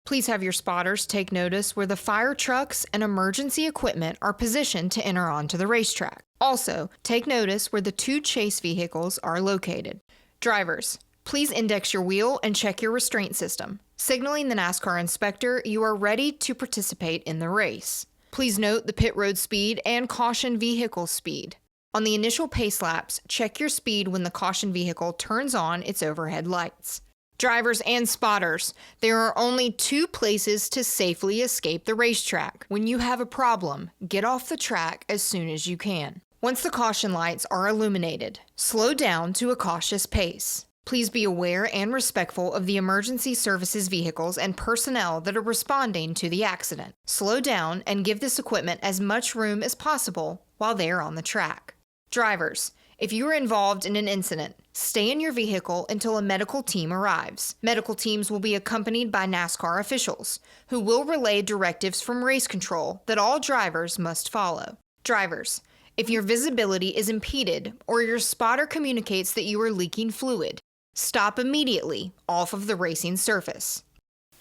Please have your spotters take notice where the fire trucks and emergency equipment are positioned to enter onto the racetrack. Also, take notice where the two chase vehicles are located. Drivers, please index your wheel and check your restraint system, signaling the NASCAR inspector you are ready to participate in the race. Please note the pit road speed and caution vehicle speed. On the initial pace laps, check your speed when the caution vehicle turns on its overhead lights. Drivers and spotters, there are only two places to safely escape the racetrack. When you have a problem, get off the track as soon as you can. Once the caution lights are illuminated, slow down to a cautious pace. Please be aware and respectful of the emergency services vehicles and personnel that are responding to the accident. Slow down and give this equipment as much room as possible while they are on the track. Drivers, if you are involved in an incident, stay in your vehicle until a medical team arrives. Medical teams will be accompanied by NASCAR officials, who will relay directives from race control that all drivers must follow. Drivers, if your visibility is impeded or your spotter communicates that you are leaking fluid, stop immediately off of the racing surface.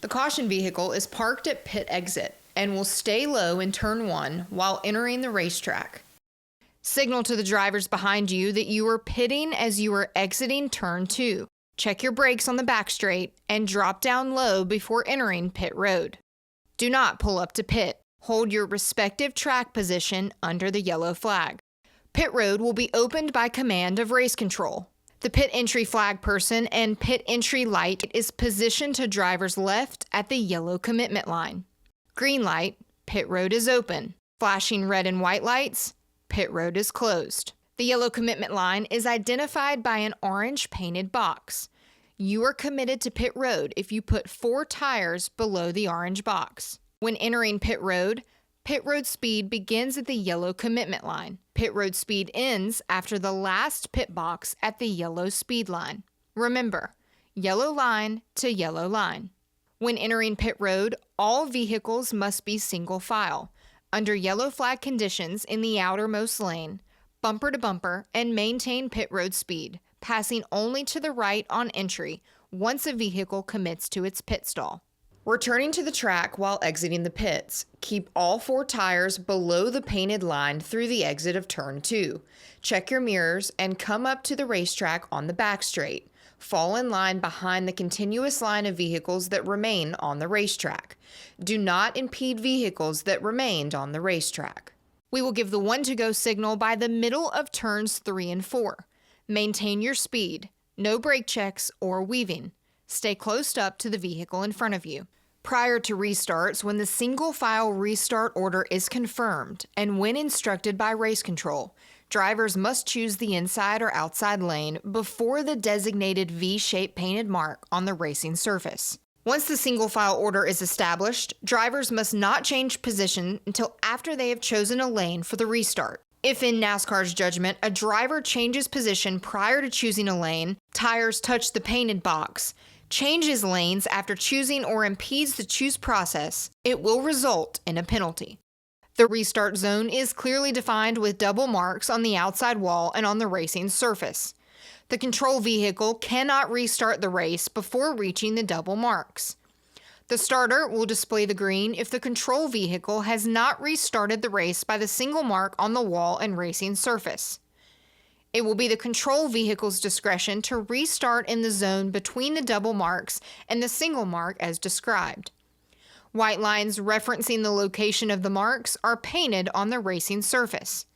The caution vehicle is parked at pit exit and will stay low in turn 1 while entering the racetrack. Signal to the drivers behind you that you are pitting as you are exiting turn 2. Check your brakes on the back straight and drop down low before entering pit road. Do not pull up to pit. Hold your respective track position under the yellow flag. Pit road will be opened by command of race control. The pit entry flag person and pit entry light is positioned to driver's left at the yellow commitment line. Green light, pit road is open. Flashing red and white lights, pit road is closed. The yellow commitment line is identified by an orange painted box. You are committed to pit road if you put 4 tires below the orange box. When entering pit road speed begins at the yellow commitment line. Pit road speed ends after the last pit box at the yellow speed line. Remember, yellow line to yellow line. When entering pit road, all vehicles must be single file, under yellow flag conditions in the outermost lane, bumper to bumper, and maintain pit road speed, passing only to the right on entry once a vehicle commits to its pit stall. Returning to the track while exiting the pits, keep all 4 tires below the painted line through the exit of turn 2. Check your mirrors and come up to the racetrack on the back straight. Fall in line behind the continuous line of vehicles that remain on the racetrack. Do not impede vehicles that remained on the racetrack. We will give the 1 to go signal by the middle of turns 3 and 4. Maintain your speed. No brake checks or weaving. Stay close up to the vehicle in front of you. Prior to restarts, when the single file restart order is confirmed and when instructed by race control, drivers must choose the inside or outside lane before the designated V-shaped painted mark on the racing surface. Once the single file order is established, drivers must not change position until after they have chosen a lane for the restart. If in NASCAR's judgment, a driver changes position prior to choosing a lane, tires touch the painted box, changes lanes after choosing or impedes the choose process, it will result in a penalty. The restart zone is clearly defined with double marks on the outside wall and on the racing surface. The control vehicle cannot restart the race before reaching the double marks. The starter will display the green if the control vehicle has not restarted the race by the single mark on the wall and racing surface. It will be the control vehicle's discretion to restart in the zone between the double marks and the single mark as described. White lines referencing the location of the marks are painted on the racing surface.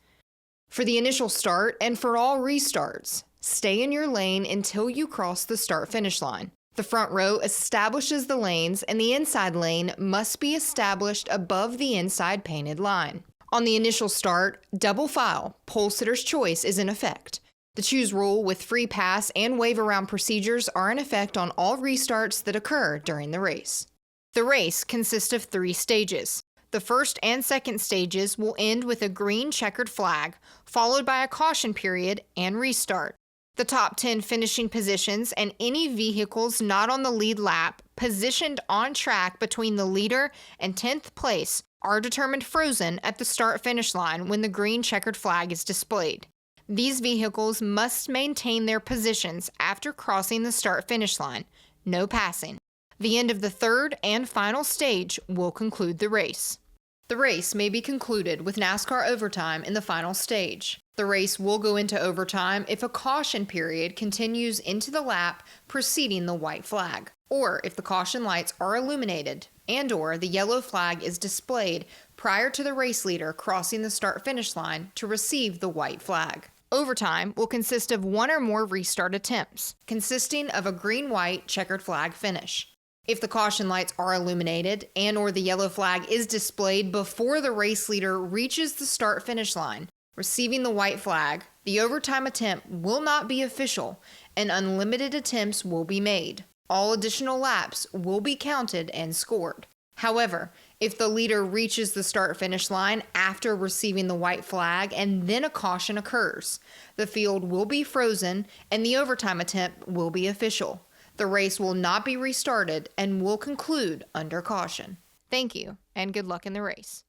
For the initial start and for all restarts, stay in your lane until you cross the start-finish line. The front row establishes the lanes and the inside lane must be established above the inside painted line. On the initial start, double file, pole sitter's choice is in effect. The choose rule with free pass and wave around procedures are in effect on all restarts that occur during the race. The race consists of 3 stages. The first and second stages will end with a green checkered flag, followed by a caution period and restart. The top 10 finishing positions and any vehicles not on the lead lap positioned on track between the leader and 10th place are determined frozen at the start-finish line when the green checkered flag is displayed. These vehicles must maintain their positions after crossing the start-finish line. No passing. The end of the third and final stage will conclude the race. The race may be concluded with NASCAR overtime in the final stage. The race will go into overtime if a caution period continues into the lap preceding the white flag, or if the caution lights are illuminated and/or the yellow flag is displayed prior to the race leader crossing the start-finish line to receive the white flag. Overtime will consist of one or more restart attempts, consisting of a green-white checkered flag finish. If the caution lights are illuminated and/or the yellow flag is displayed before the race leader reaches the start-finish line, receiving the white flag, the overtime attempt will not be official and unlimited attempts will be made. All additional laps will be counted and scored. However, if the leader reaches the start-finish line after receiving the white flag and then a caution occurs, the field will be frozen and the overtime attempt will be official. The race will not be restarted and will conclude under caution. Thank you, and good luck in the race.